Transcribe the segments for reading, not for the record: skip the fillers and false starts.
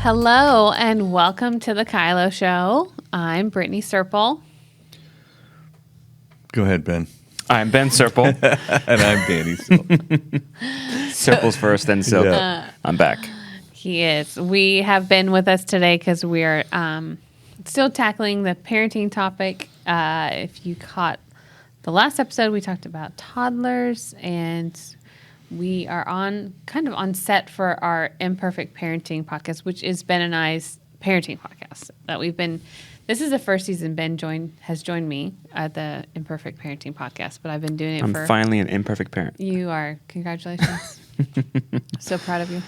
Hello and welcome to the KYLO Show. I'm Brittney Serpell. Go ahead, Ben. I'm Ben Serpell. And I'm Danny Silk. Serpell's first, then Silk. Yeah. I'm back. He is. We have been with us today because we are still tackling the parenting topic. If you caught the last episode, we talked about toddlers, and we are on set for our Imperfect Parenting podcast, which is Ben and I's parenting podcast that we've been. This is the first season Ben has joined me at the Imperfect Parenting podcast, but I've been doing it I'm finally an imperfect parent. You are. Congratulations. So proud of you.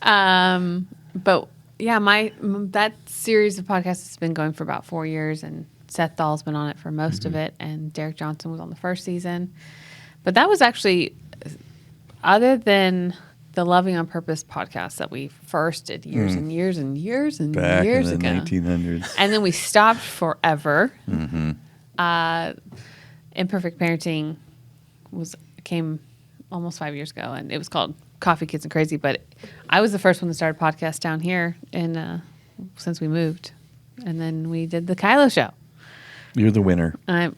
But yeah, that series of podcasts has been going for about 4 years, and Seth Dahl's been on it for most of it, and Derek Johnson was on the first season. But that was actually, other than the Loving on Purpose podcast that we first did years and years and years and Back years in the ago. 1900s. And then we stopped forever. Imperfect Parenting came almost 5 years ago, and it was called Coffee, Kids, and Crazy. But I was the first one to start a podcast down here since we moved. And then we did the KYLO Show. You're the winner. I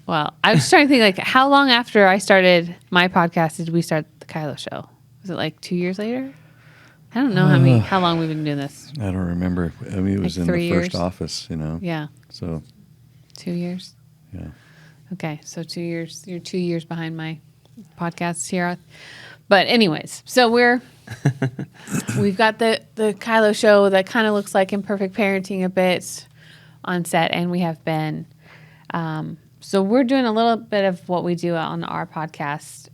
was trying to think, like, how long after I started my podcast did we start the KYLO Show? Was it like 2 years later? I don't know how long we've been doing this. I don't remember. I mean, it was Like in 3 the first years? office, Yeah, So, 2 years. yeah. Okay, so 2 years. You're 2 years behind my podcasts here. But anyways, so we've got the KYLO Show that kind of looks like Imperfect Parenting a bit on set, and we have Ben. So we're doing a little bit of what we do on our podcast,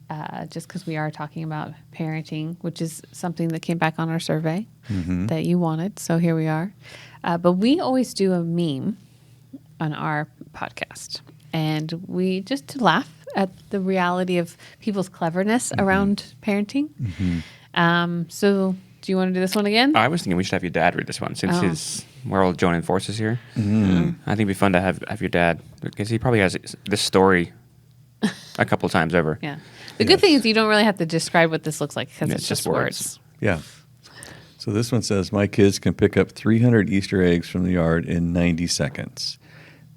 just because we are talking about parenting, which is something that came back on our survey that you wanted. So here we are. But we always do a meme on our podcast, and we just to laugh at the reality of people's cleverness around parenting. So do you want to do this one again? I was thinking we should have your dad read this one since we're all joining forces here. I think it'd be fun to have your dad, because he probably has this story a couple times over. Yeah. The good thing is you don't really have to describe what this looks like because it's just words. Yeah. So this one says, my kids can pick up 300 Easter eggs from the yard in 90 seconds,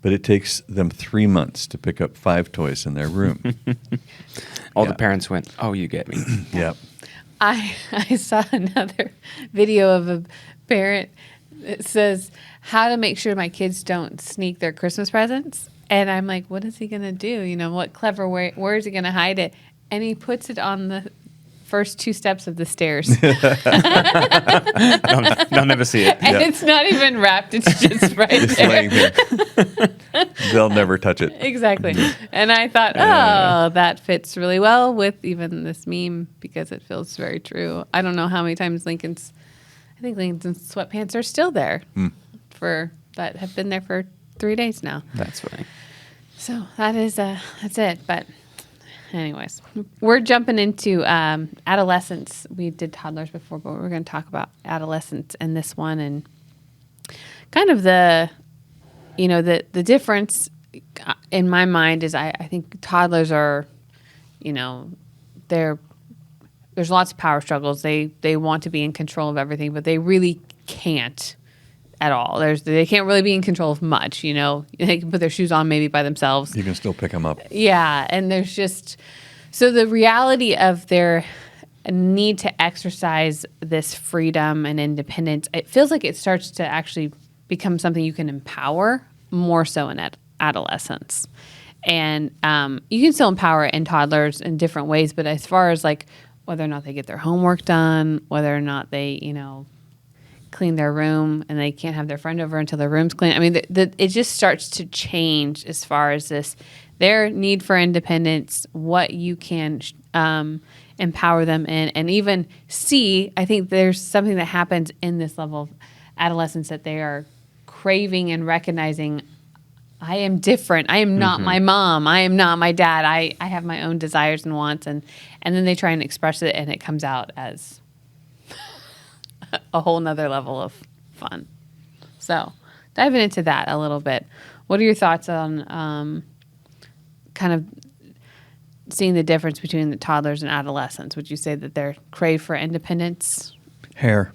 but it takes them 3 months to pick up 5 toys in their room. All the parents went, oh, you get me. Yep. I saw another video of a parent that says how to make sure my kids don't sneak their Christmas presents. And I'm like, what is he going to do? You know, what clever way, where is he going to hide it? And he puts it on the first 2 steps of the stairs. They'll never see it. And it's not even wrapped. It's just right Just there. laying there. They'll never touch it. Exactly. And I thought, that fits really well with even this meme because it feels very true. I don't know how many times Lincoln's sweatpants are still there that have been there for 3 days now. That's funny. So that's it. But anyways, we're jumping into adolescence. We did toddlers before, but we're going to talk about adolescence in this one, and kind of the difference in my mind is I think toddlers are, there's lots of power struggles. They want to be in control of everything, but they really can't at all. They can't really be in control of much, They can put their shoes on maybe by themselves. You can still pick them up. Yeah, and there's just so the reality of their need to exercise this freedom and independence, it feels like it starts to actually become something you can empower more so in adolescence. And you can still empower it in toddlers in different ways, but as far as like whether or not they get their homework done, whether or not they, clean their room and they can't have their friend over until their room's clean. I mean, it just starts to change as far as their need for independence, what you can empower them in, and even see, I think there's something that happens in this level of adolescence that they are craving and recognizing, I am different. I am not my mom. I am not my dad. I have my own desires and wants, and then they try and express it, and it comes out as a whole nother level of fun. So diving into that a little bit, what are your thoughts on kind of seeing the difference between the toddlers and adolescents? Would you say that they're crave for independence? Hair.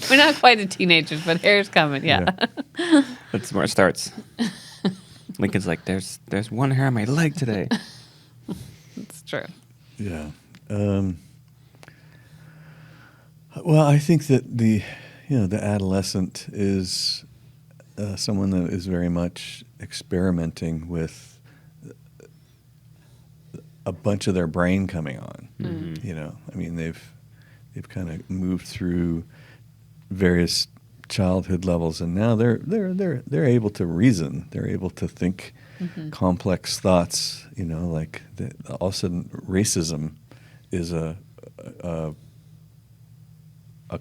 We're not quite a teenagers, but hair's coming. Yeah. That's where it starts. Lincoln's like, there's one hair on my leg today. It's true. Yeah. Well, I think that the adolescent is someone that is very much experimenting with a bunch of their brain coming on. Mm-hmm. You know, I mean, they've kind of moved through various childhood levels, and now they're able to reason. They're able to think complex thoughts. You know, like all of a sudden, racism is a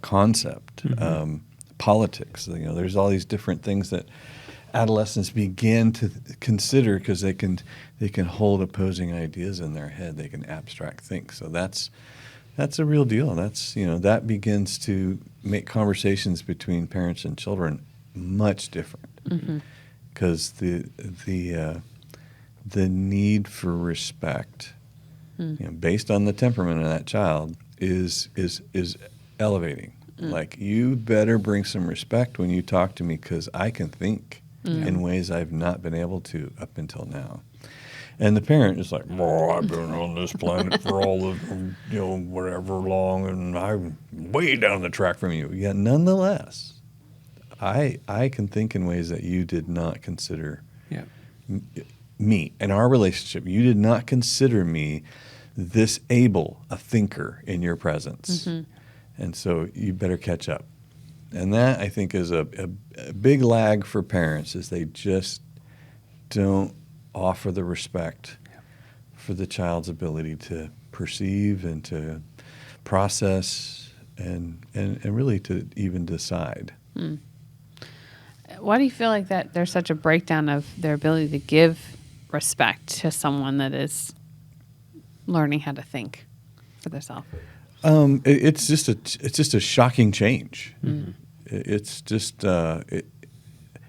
concept. Politics. You know, there's all these different things that adolescents begin to consider because they can hold opposing ideas in their head. They can abstract think. So that's a real deal. That begins to make conversations between parents and children much different because the need for respect, based on the temperament of that child, is elevating. Like, you better bring some respect when you talk to me because I can think in ways I've not been able to up until now. And the parent is like, "Oh, I've been on this planet for all of, whatever long, and I'm way down the track from you." Yet, nonetheless, I can think in ways that you did not consider me. In our relationship, you did not consider me this able a thinker in your presence. And so you better catch up. And that, I think, is a big lag for parents, is they just don't offer the respect for the child's ability to perceive and to process and really to even decide. Why do you feel like that there's such a breakdown of their ability to give respect to someone that is learning how to think for themselves? It's just a shocking change. It's just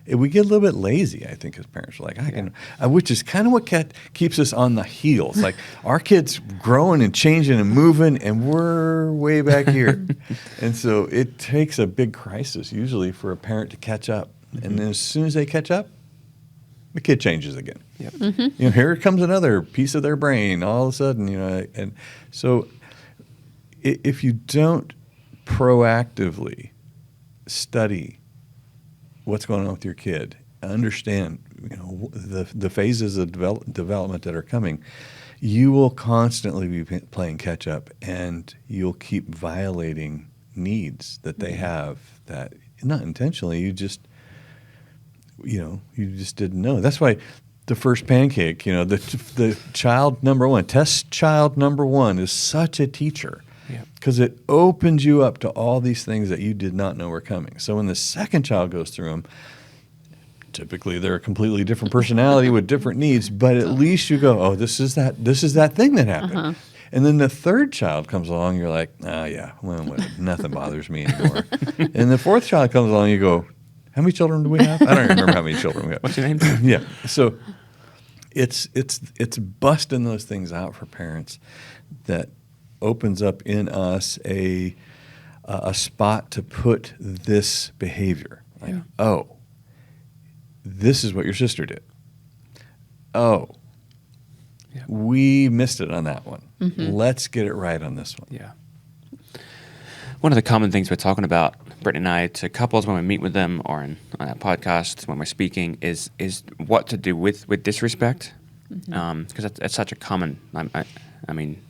we get a little bit lazy, I think, as parents. We're like, which is kind of what keeps us on the heels. Like, our kids growing and changing and moving, and we're way back here. And so it takes a big crisis usually for a parent to catch up. And then as soon as they catch up, the kid changes again. Here comes another piece of their brain all of a sudden. And so if you don't proactively study what's going on with your kid, understand the phases of development that are coming, you will constantly be playing catch up, and you'll keep violating needs that they have that, not intentionally, you just didn't know. That's why the first pancake, the child number one, test child number one, is such a teacher. Because it opens you up to all these things that you did not know were coming. So when the second child goes through them, typically they're a completely different personality with different needs, but at least you go, oh, this is that thing that happened. And then the third child comes along, you're like, nothing bothers me anymore. And the fourth child comes along, you go, how many children do we have? I don't even remember how many children we have. What's your name? Yeah. So it's busting those things out for parents that opens up in us a spot to put this behavior. Like, oh, this is what your sister did. Oh, we missed it on that one. Let's get it right on this one. Yeah. One of the common things we're talking about, Brittney and I, to couples when we meet with them or on a podcast when we're speaking, is what to do with disrespect. Because it's such a common, I mean,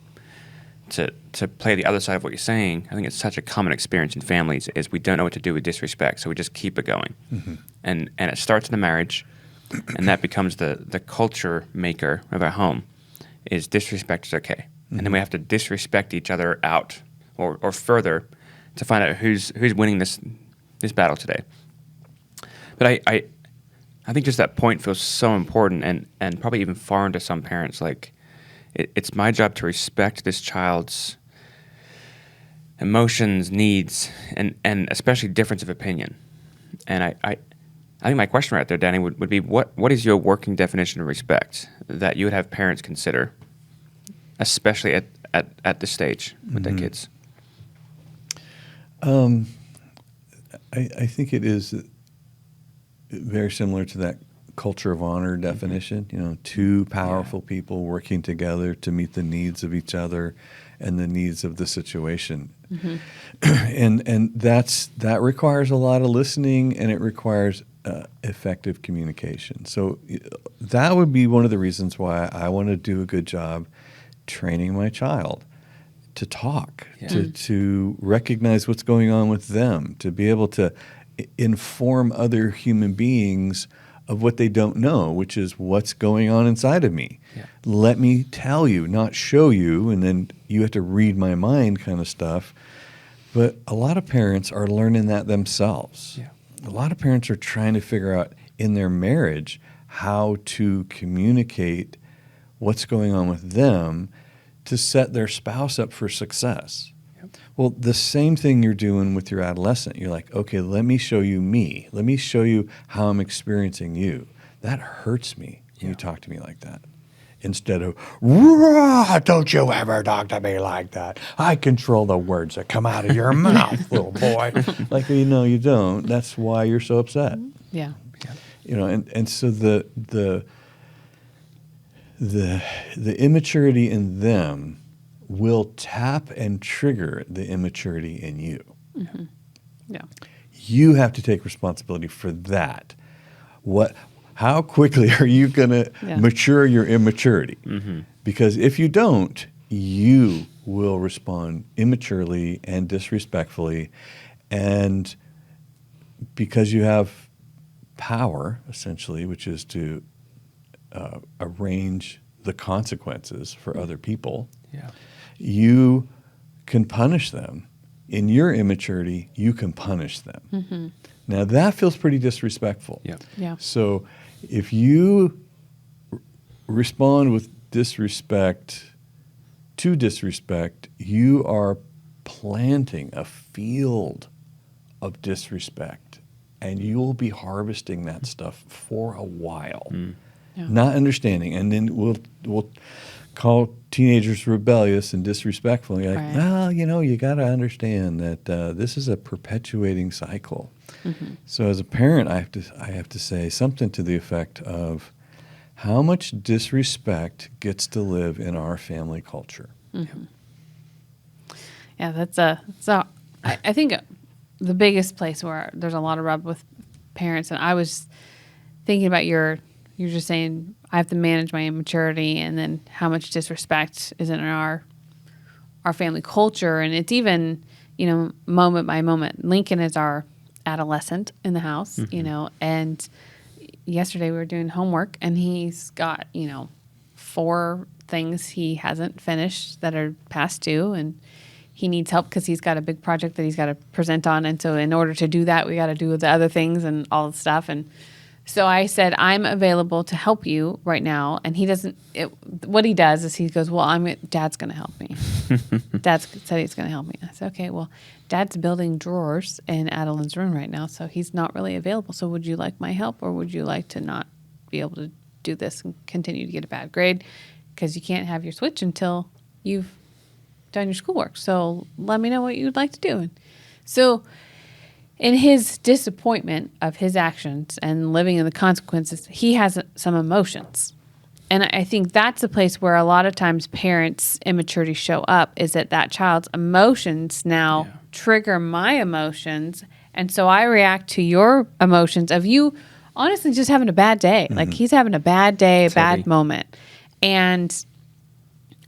to play the other side of what you're saying, I think it's such a common experience in families is we don't know what to do with disrespect, so we just keep it going. And it starts in the marriage, and that becomes the culture maker of our home, is disrespect is okay. And then we have to disrespect each other out or further to find out who's winning this battle today. But I think just that point feels so important and probably even foreign to some parents. Like, it's my job to respect this child's emotions, needs, and especially difference of opinion. And I think my question right there, Danny, would be what is your working definition of respect that you would have parents consider, especially at this stage with their kids? I think it is very similar to that culture of honor definition. You know, two powerful people working together to meet the needs of each other and the needs of the situation. And that requires a lot of listening, and it requires effective communication. So that would be one of the reasons why I want to do a good job training my child to talk, to recognize what's going on with them, to be able to inform other human beings of what they don't know, which is what's going on inside of me. Yeah. Let me tell you, not show you, and then you have to read my mind kind of stuff. But a lot of parents are learning that themselves. Yeah. A lot of parents are trying to figure out in their marriage how to communicate what's going on with them to set their spouse up for success. Yep. Well, the same thing you're doing with your adolescent. You're like, okay, let me show you me. Let me show you how I'm experiencing you. That hurts me when you talk to me like that. Instead of, don't you ever talk to me like that. I control the words that come out of your mouth, little boy. Like, you know, you don't. That's why you're so upset. Yeah. You know, and so the immaturity in them will tap and trigger the immaturity in you. Mm-hmm. Yeah. You have to take responsibility for that. How quickly are you going to mature your immaturity? Mm-hmm. Because if you don't, you will respond immaturely and disrespectfully. And because you have power, essentially, which is to arrange the consequences for other people, you can punish them. In your immaturity, you can punish them. Mm-hmm. Now, that feels pretty disrespectful. Yeah. So if you respond with disrespect to disrespect, you are planting a field of disrespect, and you will be harvesting that stuff for a while, not understanding. And then we'll call teenagers rebellious and disrespectful. And you're like, well, you know, you got to understand that this is a perpetuating cycle. Mm-hmm. So as a parent, I have to say something to the effect of how much disrespect gets to live in our family culture. Mm-hmm. Yeah, I think the biggest place where there's a lot of rub with parents, and I was thinking about you're just saying I have to manage my immaturity, and then how much disrespect is in our family culture, and it's even, you know, moment by moment. Lincoln is our adolescent in the house, you know, and yesterday we were doing homework, and he's got, you know, 4 things he hasn't finished that are past due, and he needs help because he's got a big project that he's got to present on, and so in order to do that, we got to do the other things and all the stuff. And so I said, I'm available to help you right now. And he doesn't, what he does is he goes, well, Dad's going to help me. Dad said he's going to help me. I said, okay, well, Dad's building drawers in Adeline's room right now, so he's not really available. So would you like my help, or would you like to not be able to do this and continue to get a bad grade? Because you can't have your switch until you've done your schoolwork. So let me know what you'd like to do. And so in his disappointment of his actions and living in the consequences, he has some emotions. And I think that's a place where a lot of times parents' immaturity show up, is that child's emotions now trigger my emotions. And so I react to your emotions of you honestly just having a bad day. Mm-hmm. Like, he's having a bad day, a bad moment. And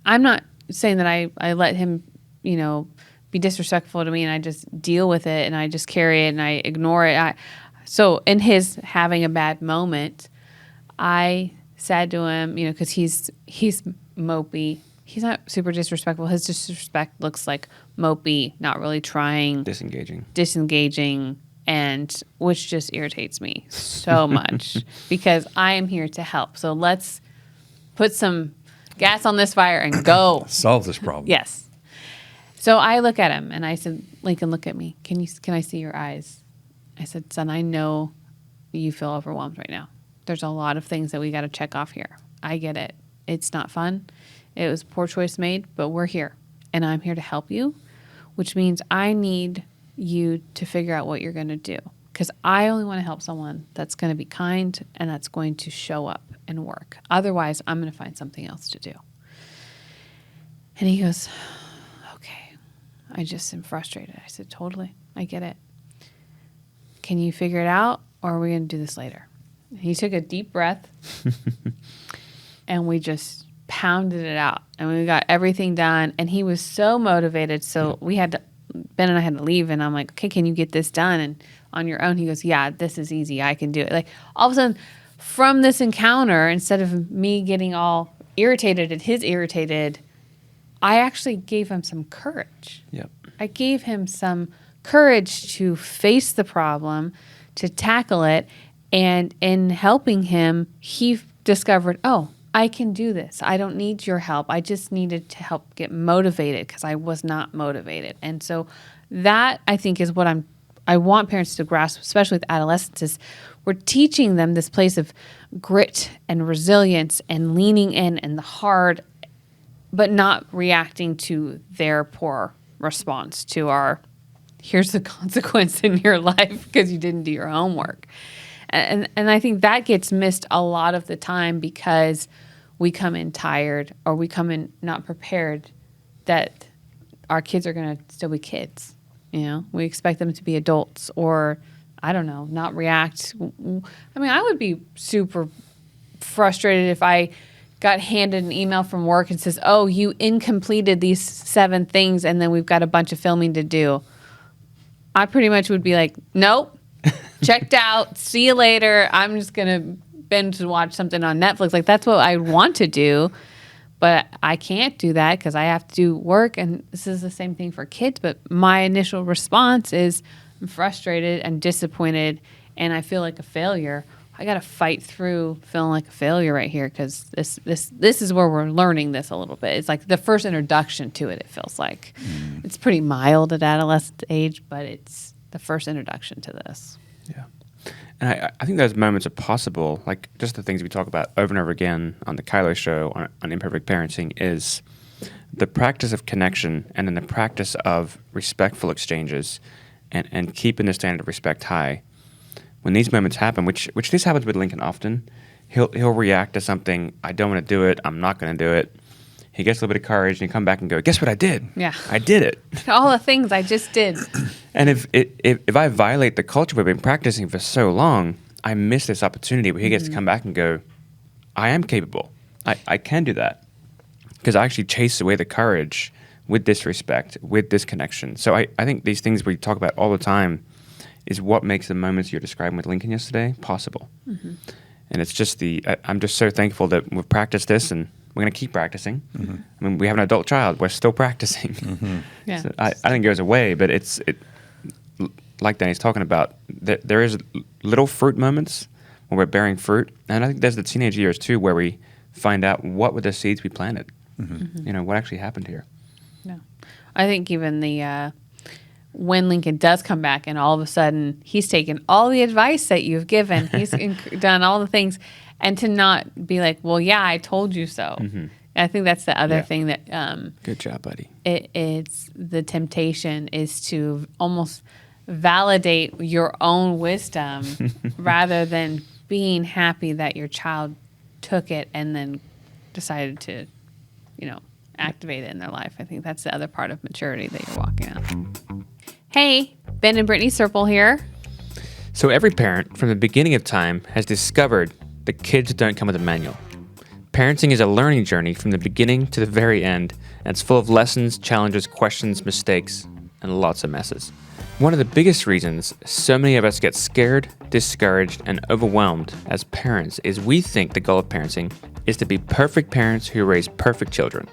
I'm not saying that I let him, you know, be disrespectful to me and I just deal with it and I just carry it and I ignore it. So in his having a bad moment, I said to him, you know, because he's mopey. He's not super disrespectful. His disrespect looks like mopey, not really trying. Disengaging, and which just irritates me so much because I am here to help. So let's put some gas on this fire and go. Solve this problem. Yes. So I look at him and I said, Lincoln, look at me. Can I see your eyes? I said, son, I know you feel overwhelmed right now. There's a lot of things that we got to check off here. I get it. It's not fun. It was a poor choice made, but we're here. And I'm here to help you, which means I need you to figure out what you're going to do. Because I only want to help someone that's going to be kind and that's going to show up and work. Otherwise, I'm going to find something else to do. And he goes, okay, I just am frustrated. I said, totally, I get it. Can you figure it out, or are we going to do this later? He took a deep breath, and we just pounded it out, and we got everything done. And he was so motivated. So Ben and I had to leave, and I'm like, okay, can you get this done? And on your own, he goes, yeah, this is easy. I can do it. Like all of a sudden, from this encounter, instead of me getting all irritated and his irritated, I actually gave him some courage. Yep. I gave him some courage to face the problem, to tackle it. And in helping him, he discovered, oh, I can do this. I don't need your help. I just needed to help get motivated because I was not motivated. And so that, I think, is what I want parents to grasp, especially with adolescents, is we're teaching them this place of grit and resilience and leaning in and the hard, but not reacting to their poor response to our, here's the consequence in your life because you didn't do your homework. And I think that gets missed a lot of the time because we come in tired or we come in not prepared that our kids are going to still be kids. You know, we expect them to be adults or, I don't know, not react. I mean, I would be super frustrated if I got handed an email from work and says, oh, you incompleted these 7 things and then we've got a bunch of filming to do. I pretty much would be like, nope, checked out, see you later. I'm just going to binge and watch something on Netflix. Like, that's what I want to do, but I can't do that because I have to do work. And this is the same thing for kids. But my initial response is I'm frustrated and disappointed and I feel like a failure. I got to fight through feeling like a failure right here because this is where we're learning this a little bit. It's like the first introduction to it, it feels like. It's pretty mild at adolescent age, but it's the first introduction to this. Yeah. And I think those moments are possible, like just the things we talk about over and over again on the KYLO Show, on Imperfect Parenting, is the practice of connection and then the practice of respectful exchanges and keeping the standard of respect high. When these moments happen, which this happens with Lincoln often, he'll react to something, I don't want to do it, I'm not going to do it. He gets a little bit of courage and he come back and go, guess what I did? Yeah. I did it. All the things I just did. And if I violate the culture we've been practicing for so long, I miss this opportunity where he gets to come back and go, I am capable. I can do that. Because I actually chase away the courage with this respect, with this connection. So I think these things we talk about all the time is what makes the moments you're describing with Lincoln yesterday possible. Mm-hmm. And it's just I'm just so thankful that we've practiced this and we're going to keep practicing. Mm-hmm. I mean, we have an adult child. We're still practicing. Mm-hmm. Yeah. So I think it goes away, but it like Danny's talking about, there is little fruit moments when we're bearing fruit. And I think there's the teenage years too, where we find out what were the seeds we planted. Mm-hmm. Mm-hmm. You know, what actually happened here. Yeah. I think even when Lincoln does come back and all of a sudden he's taken all the advice that you've given, he's done all the things, and to not be like, well, yeah, I told you so. Mm-hmm. I think that's the other thing that... good job, buddy. It's the temptation is to almost validate your own wisdom rather than being happy that your child took it and then decided to, activate it in their life. I think that's the other part of maturity that you're walking out. Hey, Ben and Brittney Serpell here. So every parent from the beginning of time has discovered that kids don't come with a manual. Parenting is a learning journey from the beginning to the very end, and it's full of lessons, challenges, questions, mistakes, and lots of messes. One of the biggest reasons so many of us get scared, discouraged, and overwhelmed as parents is we think the goal of parenting is to be perfect parents who raise perfect children,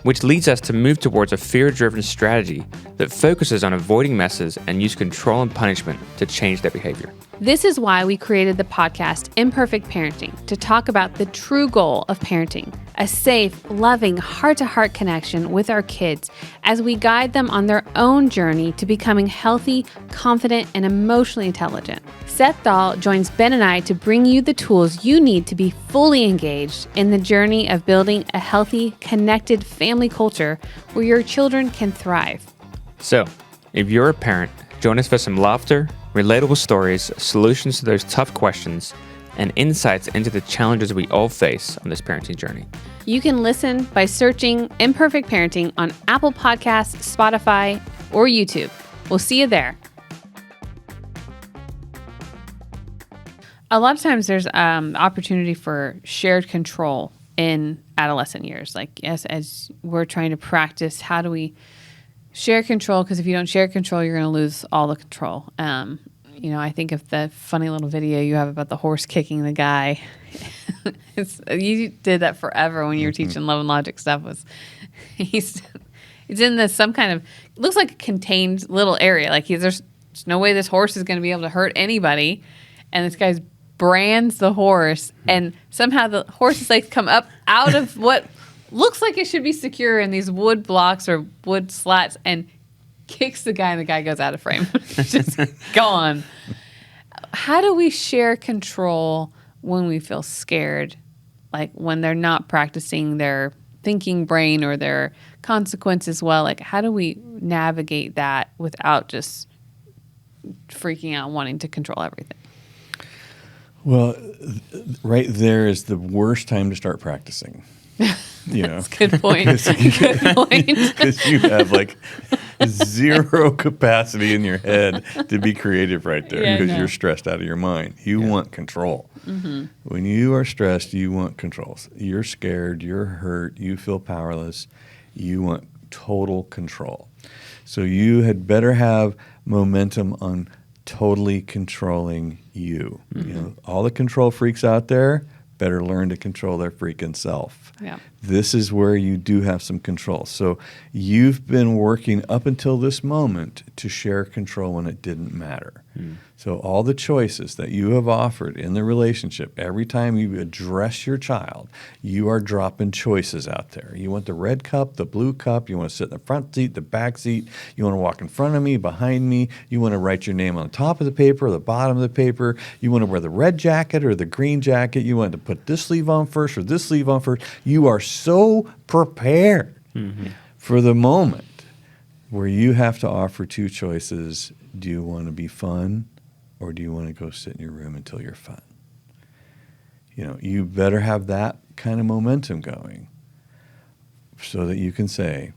which leads us to move towards a fear-driven strategy that focuses on avoiding messes and use control and punishment to change their behavior. This is why we created the podcast Imperfect Parenting, to talk about the true goal of parenting, a safe, loving, heart-to-heart connection with our kids as we guide them on their own journey to becoming healthy, confident, and emotionally intelligent. Seth Dahl joins Ben and I to bring you the tools you need to be fully engaged in the journey of building a healthy, connected family culture where your children can thrive. So, if you're a parent Join us for some laughter, relatable stories, solutions to those tough questions, and insights into the challenges we all face on this parenting journey. You can listen by searching Imperfect Parenting on Apple Podcasts, Spotify, or YouTube. We'll see you there. A lot of times there's opportunity for shared control in adolescent years. Like, as we're trying to practice, how do we share control? Because if you don't share control, you're going to lose all the control. I think of the funny little video you have about the horse kicking the guy. You did that forever when you were teaching Love and Logic stuff. He's in this some kind of, looks like a contained little area. Like there's no way this horse is going to be able to hurt anybody. And this guy's brands the horse, and somehow the horse's legs come up out of what looks like it should be secure in these wood blocks or wood slats and kicks the guy, and the guy goes out of frame. Just gone. How do we share control when we feel scared? Like when they're not practicing their thinking brain or their consequences well? Like, how do we navigate that without just freaking out, wanting to control everything? Well, right there is the worst time to start practicing. That's a good point. Good point. Because you have like zero capacity in your head to be creative right there because you're stressed out of your mind. You want control. Mm-hmm. When you are stressed, you want control. You're scared, you're hurt, you feel powerless, you want total control. So you had better have momentum on totally controlling you. Mm-hmm. All the control freaks out there better learn to control their freaking self. Yeah. This is where you do have some control. So you've been working up until this moment to share control when it didn't matter. Mm. So all the choices that you have offered in the relationship, every time you address your child, you are dropping choices out there. You want the red cup, the blue cup, you want to sit in the front seat, the back seat, you want to walk in front of me, behind me, you want to write your name on the top of the paper or the bottom of the paper, you want to wear the red jacket or the green jacket, you want to put this sleeve on first or this sleeve on first. You are so prepared for the moment where you have to offer two choices. Do you want to be fun, or do you want to go sit in your room until you're fun? You better have that kind of momentum going so that you can say,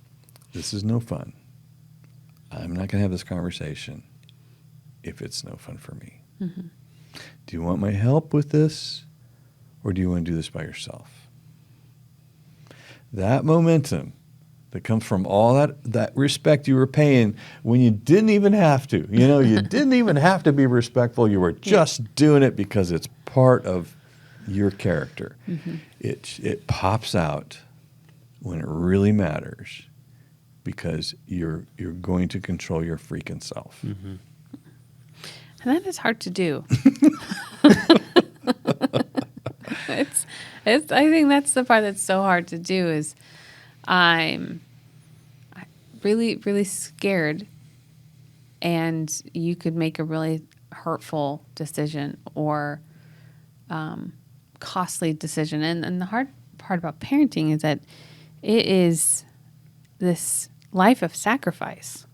this is no fun. I'm not going to have this conversation if it's no fun for me. Mm-hmm. Do you want my help with this, or do you want to do this by yourself? That momentum that comes from all that respect you were paying when you didn't even have to. You didn't even have to be respectful. You were just doing it because it's part of your character. Mm-hmm. It pops out when it really matters because you're going to control your freaking self. Mm-hmm. And that is hard to do. I think that's the part that's so hard to do is I'm really, really scared, and you could make a really hurtful decision or costly decision. And the hard part about parenting is that it is this life of sacrifice.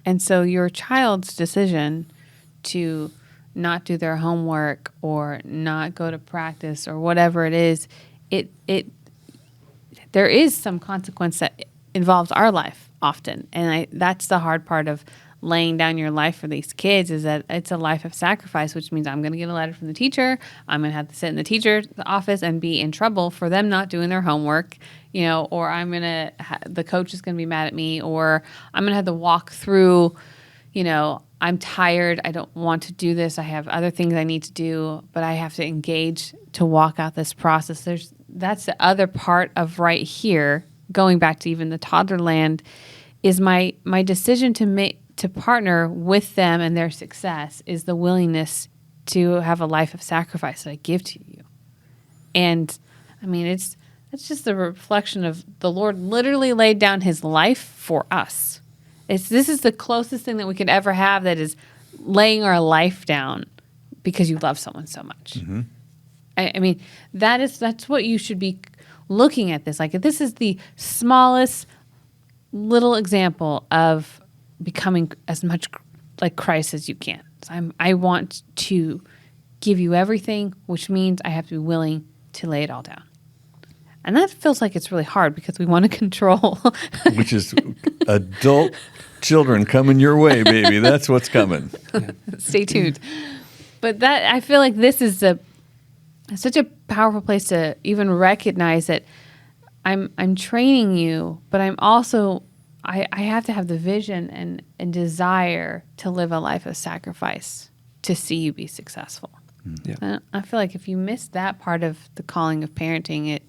And so your child's decision to not do their homework or not go to practice or whatever it is, there is some consequence that involves our life often. And that's the hard part of laying down your life for these kids, is that it's a life of sacrifice, which means I'm going to get a letter from the teacher. I'm going to have to sit in the teacher's office and be in trouble for them not doing their homework, or I'm going to, the coach is going to be mad at me, or I'm going to have to walk through, I'm tired. I don't want to do this. I have other things I need to do, but I have to engage to walk out this process. That's the other part of right here, going back to even the toddler land, is my decision to partner with them and their success is the willingness to have a life of sacrifice that I give to you. And I mean, it's just the reflection of the Lord literally laid down his life for us. This is the closest thing that we could ever have, that is laying our life down because you love someone so much. Mm-hmm. I mean, that's what you should be looking at this. Like, this is the smallest little example of becoming as much like Christ says you can. So I want to give you everything, which means I have to be willing to lay it all down. And that feels like it's really hard because we want to control. Which is adult children coming your way, baby. That's what's coming. Stay tuned. But that I feel like this is such a powerful place to even recognize that I'm training you, but I'm also I have to have the vision and desire to live a life of sacrifice to see you be successful. Yeah. And I feel like if you miss that part of the calling of parenting,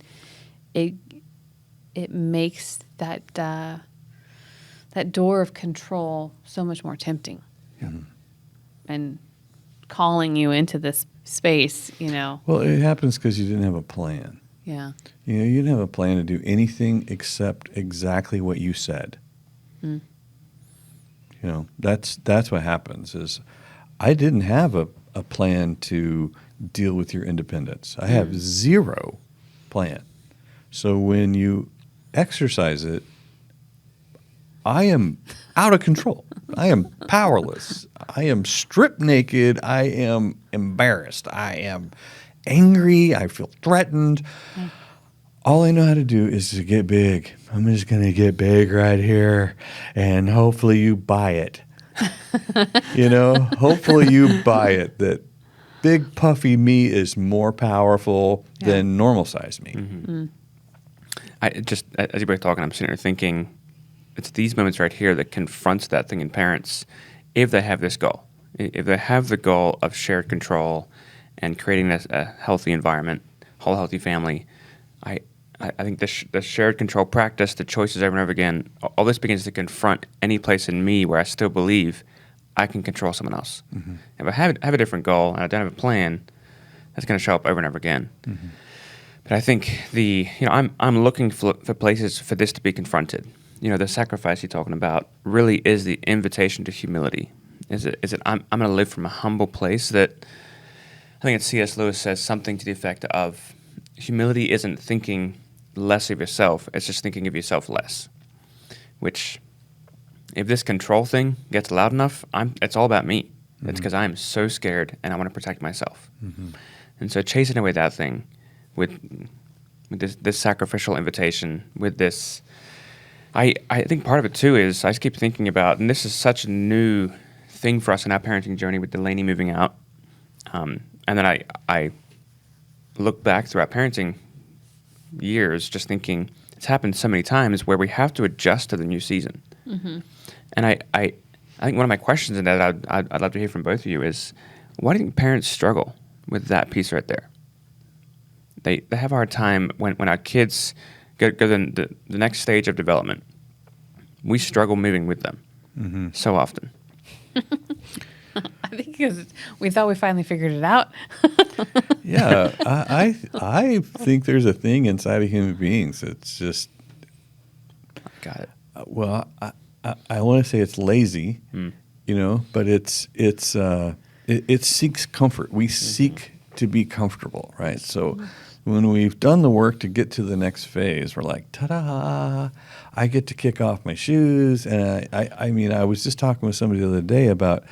it makes that door of control so much more tempting. Yeah. And calling you into this space, Well, it happens because you didn't have a plan. Yeah. You didn't have a plan to do anything except exactly what you said. That's what happens is I didn't have a plan to deal with your independence. I have zero plan. So when you exercise it, I am out of control. I am powerless. I am stripped naked. I am embarrassed. I am angry. I feel threatened. All I know how to do is to get big. I'm just going to get big right here, and hopefully you buy it. Hopefully you buy it, that big puffy me is more powerful than normal size me. Mm-hmm. I just, as you were talking, I'm sitting here thinking, it's these moments right here that confronts that thing in parents if they have this goal. If they have the goal of shared control and creating a healthy environment, whole healthy family, I think the shared control practice, the choices over and over again, all this begins to confront any place in me where I still believe I can control someone else. Mm-hmm. If I have a different goal and I don't have a plan, that's going to show up over and over again. Mm-hmm. But I think I'm looking for places for this to be confronted. The sacrifice you're talking about really is the invitation to humility. Is it I'm going to live from a humble place that I think it's C.S. Lewis says something to the effect of humility isn't thinking less of yourself, it's just thinking of yourself less. Which, if this control thing gets loud enough, it's all about me. Mm-hmm. It's because I'm so scared and I want to protect myself. Mm-hmm. And so chasing away that thing with this sacrificial invitation, with this, I think part of it too is I just keep thinking about, and this is such a new thing for us in our parenting journey with Delaney moving out, and then I look back through our parenting years just thinking it's happened so many times where we have to adjust to the new season. Mm-hmm. And I think one of my questions in that I'd love to hear from both of you is, why do you think parents struggle with that piece right there? They have a hard time when our kids go to the next stage of development. We struggle moving with them so often. I think because we thought we finally figured it out. Yeah, I think there's a thing inside of human beings that's just. Got it. Well, I want to say it's lazy, but it seeks comfort. We seek to be comfortable, right? So when we've done the work to get to the next phase, we're like, ta-da! I get to kick off my shoes, and I was just talking with somebody the other day about.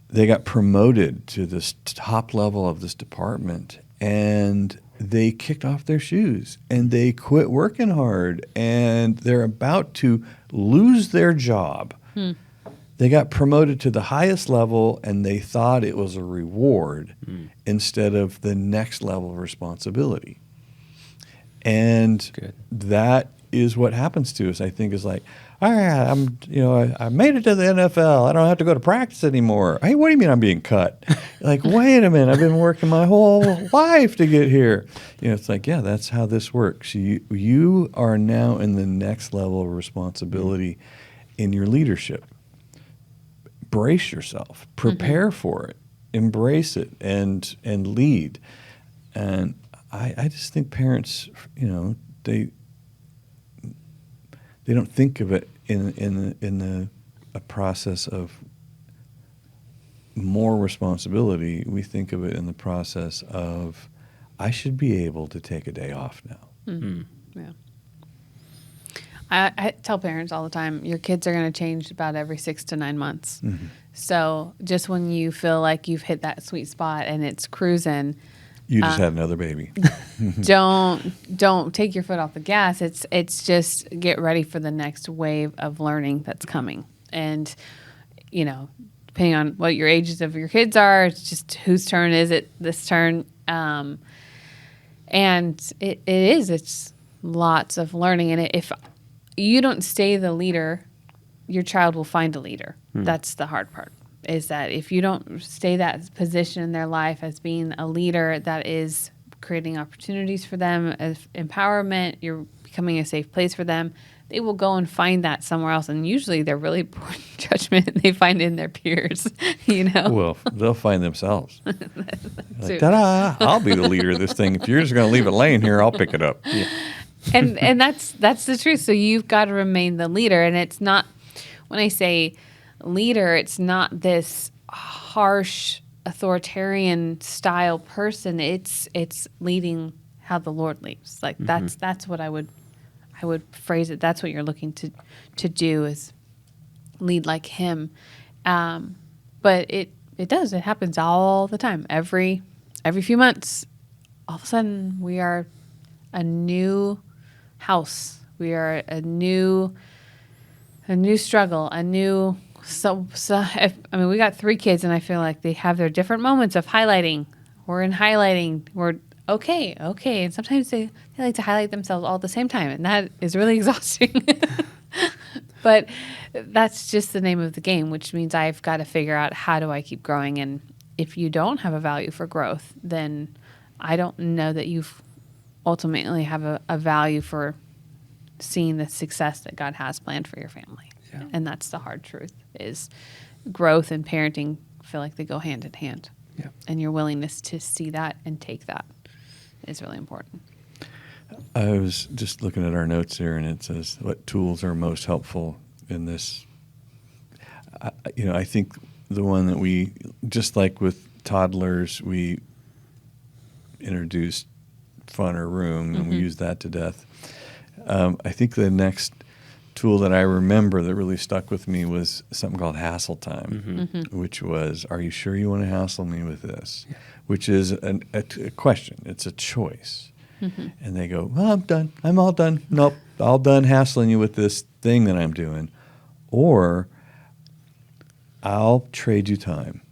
They got promoted to this top level of this department, and they kicked off their shoes, and they quit working hard, and they're about to lose their job. They got promoted to the highest level, and they thought it was a reward instead of the next level of responsibility. And that is what happens to us, I think, is like, all right, I made it to the NFL. I don't have to go to practice anymore. Hey, what do you mean I'm being cut? Like, wait a minute, I've been working my whole life to get here. It's like, yeah, that's how this works. You are now in the next level of responsibility in your leadership. Brace yourself, prepare for it, embrace it, and lead. And I just think parents, they don't think of it in a process of more responsibility. We think of it in the process of, I should be able to take a day off now. Mm-hmm. Yeah. I tell parents all the time, your kids are going to change about every 6 to 9 months. Mm-hmm. So just when you feel like you've hit that sweet spot and it's cruising, You just had another baby. don't take your foot off the gas. It's just get ready for the next wave of learning that's coming. And, depending on what your ages of your kids are, it's just whose turn is it this turn. And it's lots of learning. And if you don't stay the leader, your child will find a leader. That's the hard part, is that if you don't stay that position in their life as being a leader that is creating opportunities for them, as empowerment, you're becoming a safe place for them, they will go and find that somewhere else. And usually they're really poor judgment they find in their peers, Well, they'll find themselves. Like, ta-da! I'll be the leader of this thing. If you're just going to leave it laying here, I'll pick it up. Yeah. And that's the truth. So you've got to remain the leader. And it's not, when I say leader, it's not this harsh authoritarian style person. It's leading how the Lord leads. Like that's what I would phrase it. That's what you're looking to do, is lead like him. But it happens all the time. Every few months, all of a sudden we are a new house. We are a new struggle, a new. We got 3 kids, and I feel like they have their different moments of highlighting. We're in highlighting. We're okay. And sometimes they like to highlight themselves all at the same time, and that is really exhausting. But that's just the name of the game, which means I've got to figure out, how do I keep growing? And if you don't have a value for growth, then I don't know that you've ultimately have a value for seeing the success that God has planned for your family. Yeah. And that's the hard truth, is growth and parenting feel like they go hand in hand. Yeah. And your willingness to see that and take that is really important. I was just looking at our notes here, and it says, what tools are most helpful in this? I think the one that we, just like with toddlers, we introduced fun or room, and we use that to death. I think the next tool that I remember that really stuck with me was something called hassle time, which was, are you sure you want to hassle me with this? Yeah. Which is a question. It's a choice. And they go, well, I'm done. I'm all done. Nope, all done hassling you with this thing that I'm doing. Or I'll trade you time.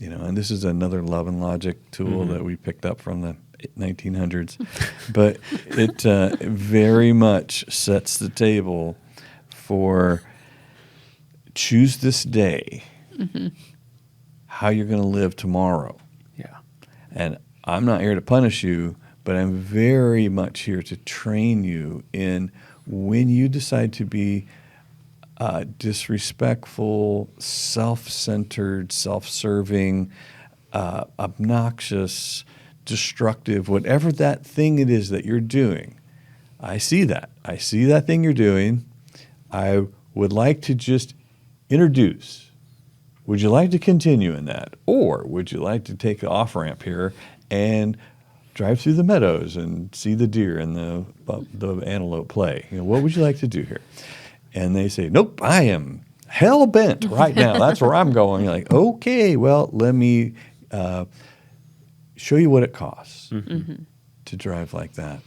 And this is another love and logic tool that we picked up from the 1900s. But it very much sets the table for choose this day how you're going to live tomorrow. Yeah. And I'm not here to punish you, but I'm very much here to train you in, when you decide to be disrespectful, self-centered, self-serving, obnoxious, destructive, whatever that thing it is that you're doing. I see that. I see that thing you're doing. I would like to just introduce. Would you like to continue in that? Or would you like to take the off-ramp here and drive through the meadows and see the deer and the antelope play? What would you like to do here? And they say, nope, I am hell-bent right now. That's where I'm going. You're like, okay, well, let me show you what it costs to drive like that.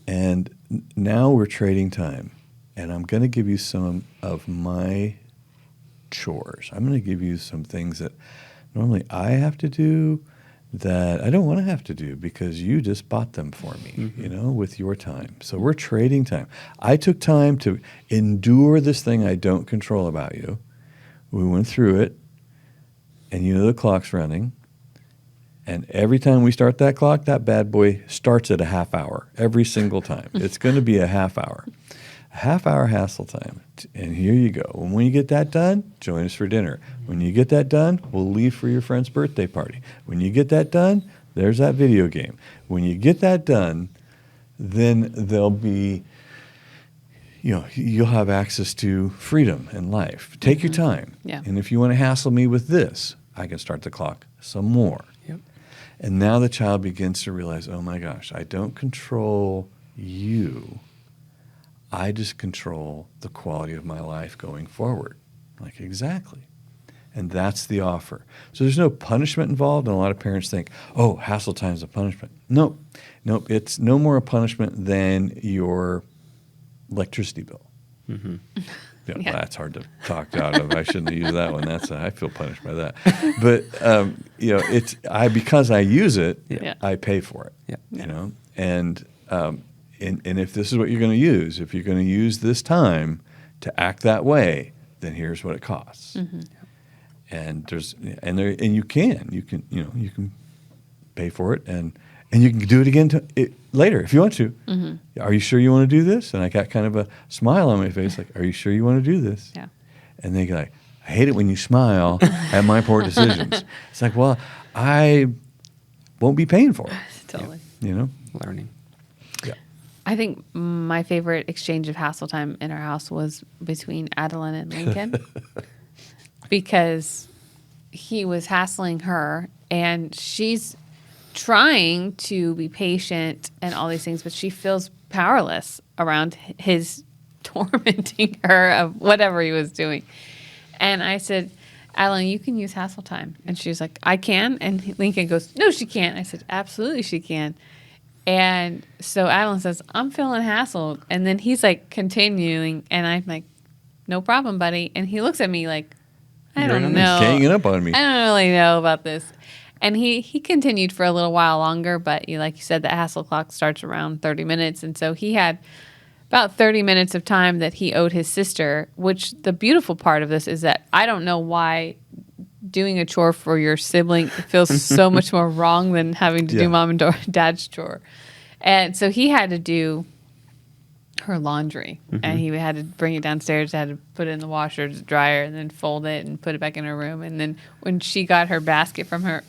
And now we're trading time. And I'm going to give you some of my chores. I'm going to give you some things that normally I have to do that I don't want to have to do, because you just bought them for me, with your time. So we're trading time. I took time to endure this thing I don't control about you. We went through it, and the clock's running. And every time we start that clock, that bad boy starts at a half hour every single time. It's going to be a half hour. Half-hour hassle time, and here you go. And when you get that done, join us for dinner. When you get that done, we'll leave for your friend's birthday party. When you get that done, there's that video game. When you get that done, then there'll be, you'll have access to freedom and life. Take your time. Yeah. And if you want to hassle me with this, I can start the clock some more. Yep. And now the child begins to realize, oh my gosh, I don't control you. I just control the quality of my life going forward. Like, exactly. And that's the offer. So there's no punishment involved, and a lot of parents think, oh, hassle time is a punishment. Nope. It's no more a punishment than your electricity bill. Mm-hmm. Yeah, Yeah. well, that's hard to talk out of. I shouldn't have used that one. I feel punished by that. But because I use it, Yeah. I pay for it. Yeah. You know, and if this is what you're going to use, if you're going to use this time to act that way, then here's what it costs. Mm-hmm. And you can pay for it, and you can do it again later if you want to. Mm-hmm. Are you sure you want to do this? And I got kind of a smile on my face, like, are you sure you want to do this? Yeah. And they go like, I hate it when you smile at my poor decisions. It's like, well, I won't be paying for it. Totally. You know? Learning. Yeah. I think my favorite exchange of hassle time in our house was between Adeline and Lincoln because he was hassling her and she's trying to be patient and all these things, but she feels powerless around his tormenting her of whatever he was doing. And I said, Adeline, you can use hassle time. And she was like, I can? And Lincoln goes, no, she can't. I said, absolutely she can. And so Adeline says, I'm feeling hassled. And then he's like continuing. And I'm like, no problem, buddy. And he looks at me like, I don't know. Ganging up on me. I don't really know about this. And he continued for a little while longer. But like you said, the hassle clock starts around 30 minutes. And so he had about 30 minutes of time that he owed his sister, which the beautiful part of this is that I don't know why doing a chore for your sibling feels so much more wrong than having to do mom and dad's chore. And so he had to do her laundry, and he had to bring it downstairs, had to put it in the washer to dryer, and then fold it and put it back in her room. And then when she got her basket from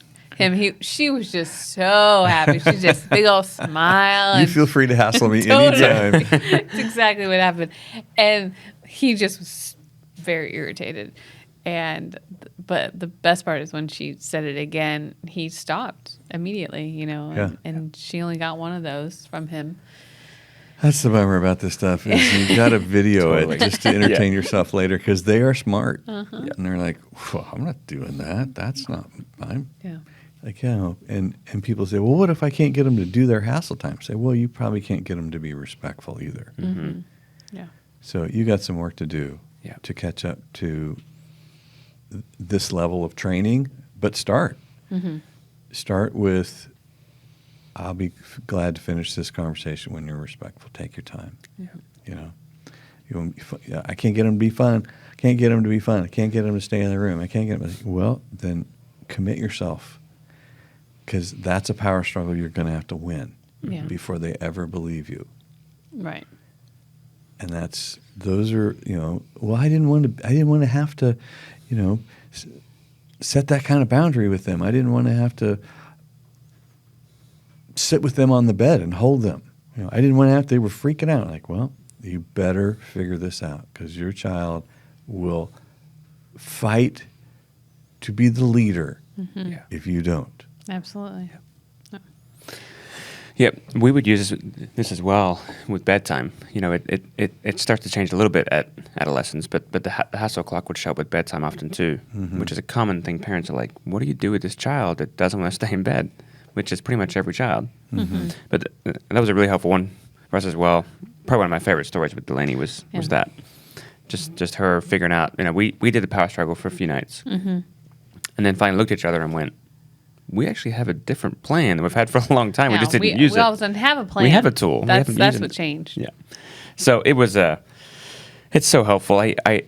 she was just so happy. She just big old smile. You feel free to hassle me Totally. anytime. That's exactly what happened. And he just was very irritated. But the best part is when she said it again, he stopped immediately, and she only got one of those from him. That's the bummer about this stuff is you got to video Totally. it just to entertain yourself later because they are smart. Uh-huh. And they're like, I'm not doing that. That's not mine. Yeah. Like, and people say, well, what if I can't get them to do their hassle time? Say, well, you probably can't get them to be respectful either. Mm-hmm. Yeah. So you got some work to do to catch up to this level of training, but start. Mm-hmm. Start with, I'll be glad to finish this conversation when you're respectful. Take your time. Yeah. I can't get them to be fun. I can't get them to be fun. I can't get them to stay in the room. I can't get them. Well, then commit yourself because that's a power struggle you're going to have to win before they ever believe you. Right. And those are, well, I didn't want to have to, set that kind of boundary with them. I didn't want to have to sit with them on the bed and hold them. I didn't want to have to, they were freaking out. Like, well, you better figure this out because your child will fight to be the leader if you don't. Absolutely. Yeah, we would use this as well with bedtime. It starts to change a little bit at adolescence, but the hassle clock would show up with bedtime often too, which is a common thing. Parents are like, what do you do with this child that doesn't want to stay in bed? Which is pretty much every child. Mm-hmm. But that was a really helpful one for us as well. Probably one of my favorite stories with Delaney was that. Just her figuring out, we did the power struggle for a few nights. Mm-hmm. And then finally looked at each other and went, we actually have a different plan than we've had for a long time. We just didn't use it. We all of a sudden have a plan. We have a tool. That's what changed. Yeah. So it was it's so helpful. I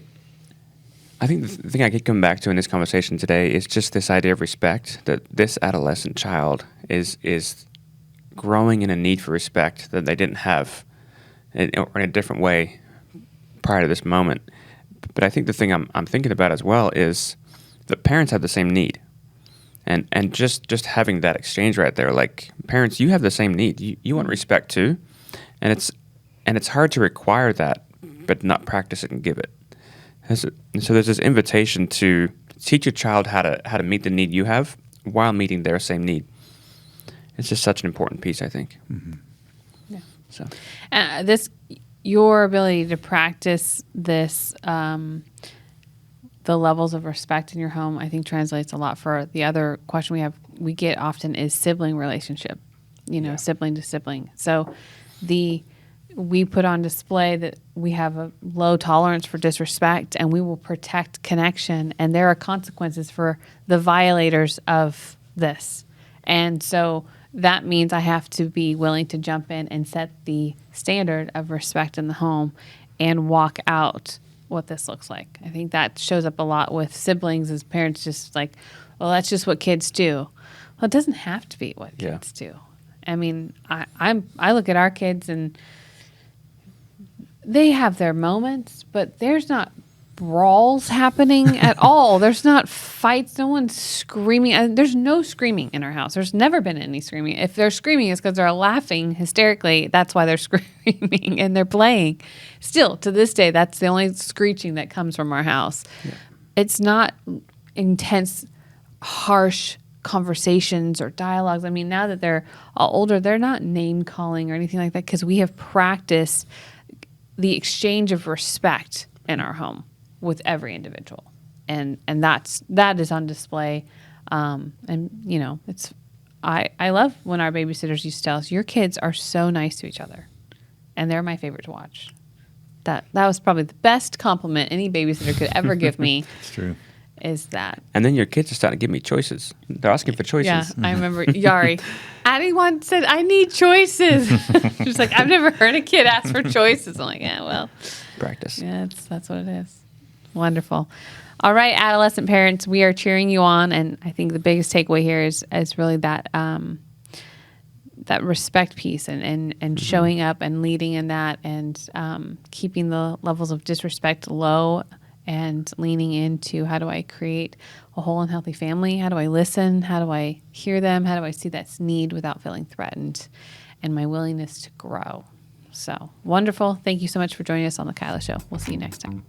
think the thing I keep coming back to in this conversation today is just this idea of respect, that this adolescent child is growing in a need for respect that they didn't have in a different way prior to this moment. But I think the thing I'm thinking about as well is that parents have the same need. And just having that exchange right there, like, parents, you have the same need. You want respect too. And it's hard to require that, but not practice it and give it. So there's this invitation to teach your child how to meet the need you have while meeting their same need. It's just such an important piece, I think. Mm-hmm. Yeah. So your ability to practice this the levels of respect in your home, I think translates a lot for the other question we get often is sibling relationship, sibling to sibling. So we put on display that we have a low tolerance for disrespect and we will protect connection, and there are consequences for the violators of this. And so that means I have to be willing to jump in and set the standard of respect in the home and walk out what this looks like. I think that shows up a lot with siblings as parents, just like, well, that's just what kids do. Well, it doesn't have to be what kids do. I mean, I look at our kids and they have their moments, but there's not brawls happening at all. There's not fights. No one's screaming. There's no screaming in our house. There's never been any screaming. If they're screaming, it's because they're laughing hysterically. That's why they're screaming, and they're playing. Still, to this day, that's the only screeching that comes from our house. Yeah. It's not intense, harsh conversations or dialogues. I mean, now that they're all older, they're not name calling or anything like that because we have practiced the exchange of respect in our home with every individual, and that is on display. And it's I love when our babysitters used to tell us, your kids are so nice to each other, and they're my favorite to watch. That was probably the best compliment any babysitter could ever give me. It's true. Is that. And then your kids are starting to give me choices. They're asking for choices. Yeah, I remember Yari. Addie once said, I need choices. She's like, I've never heard a kid ask for choices. I'm like, yeah, well. Practice. Yeah, that's what it is. Wonderful. All right, adolescent parents, we are cheering you on. And I think the biggest takeaway here is really that that respect piece and showing up and leading in that and keeping the levels of disrespect low and leaning into how do I create a whole and healthy family? How do I listen? How do I hear them? How do I see that need without feeling threatened? And my willingness to grow. So wonderful. Thank you so much for joining us on the KYLO Show. We'll see you next time.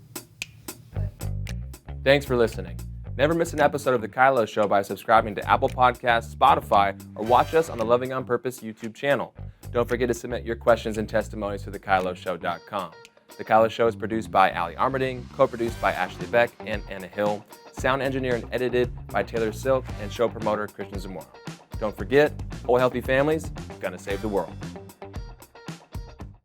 Thanks for listening. Never miss an episode of the KYLO Show by subscribing to Apple Podcasts, Spotify, or watch us on the Loving on Purpose YouTube channel. Don't forget to submit your questions and testimonies to thekyloshow.com. The KYLO Show is produced by Allie Armerding, co-produced by Ashley Beck and Anna Hill, sound engineered and edited by Taylor Silk, and show promoter Christian Zamora. Don't forget, whole healthy families gonna save the world.